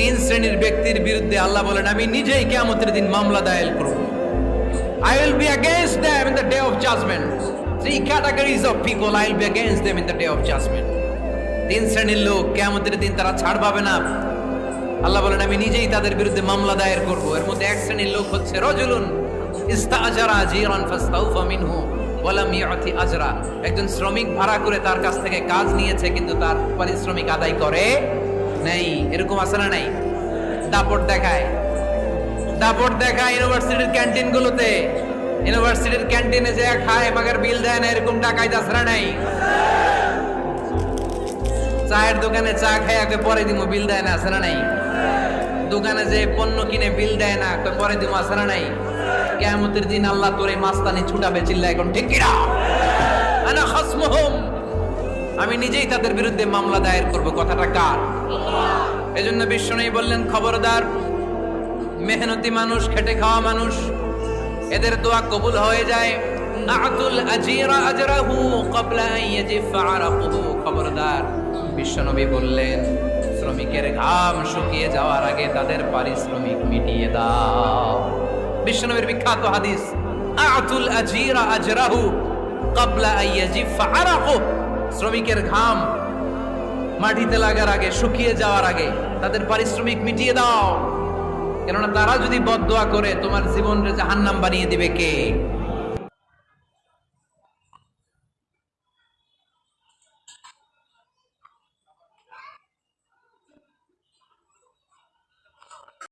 তিন শ্রেণীর ব্যক্তির বিরুদ্ধে আল্লাহ বলেন আমি নিজেই কিয়ামতের দিন মামলা দায়ের করব। I will be against them in the day of judgment. Three categories of people I will be against them in the day of judgment. তিন শ্রেণীর লোক কিয়ামতের দিন তারা ছাড় পাবে না। আল্লাহ বলেন আমি নিজেই তাদের বিরুদ্ধে মামলা দায়ের করব। এর মধ্যে এক শ্রেণীর লোক হচ্ছে রাজুলুন ইস্তাআজারা জিরান ফাস্তাউফা মিনহু ওয়া লাম ইউতি আজরা। একজন শ্রমিক ভাড়া করে তার কাছ থেকে কাজ নিয়েছে কিন্তু তার পারিশ্রমিক আদায় করে নাই। এরকম আছে না নাই? দাপট দেখায় ইউনিভার্সিটির ক্যান্টিনগুলোতে। ইউনিভার্সিটির ক্যান্টিনে যে খায় মাগার বিল দেয় না, এরকম ডাকাইত আছে না নাই? চায়ের দোকানে চা খায় আগে পরে দিমু, বিল দেয় না, আছে না নাই? দোকানে যে পণ্য কিনে বিল দেয় না, পরে দিমু, আছে না নাই? কিয়ামতের দিন আল্লাহ তোরে মাস্তানি ছুটাবে, চিল্লা এখন ঠিক কি না? আনা খাসমুহুম, আমি নিজেই তাদের বিরুদ্ধে মামলা দায়ের করব। কথাটা কার? এজন্য বিশ্বনবী বললেন খবরদার, মেহনতি মানুষ, খেটে খাওয়া মানুষ, এদের দোয়া কবুল হয়ে যায়। আতুল আজিরা আজরাহু ক্বাবলা আন ইয়াজিফা আরাকুহু। খবরদার, বিশ্বনবী বললেন শ্রমিকের ঘাম শুকিয়ে যাওয়ার আগে তাদের পারিশ্রমিক মিটিয়ে দাও। বিশ্বনবীর বিখ্যাত হাদিস, আতুল আজিরা আজরাহু ক্বাবলা আন ইয়াজিফা আরাকুহু। শ্রমিকের ঘাম মাটিতে লাগার আগে, শুকিয়ে যাওয়ার আগে তাদের পারিশ্রমিক মিটিয়ে দাও। কেননা তারা যদি বদদোয়া করে তোমার জীবনকে জাহান্নাম বানিয়ে দিবে কে?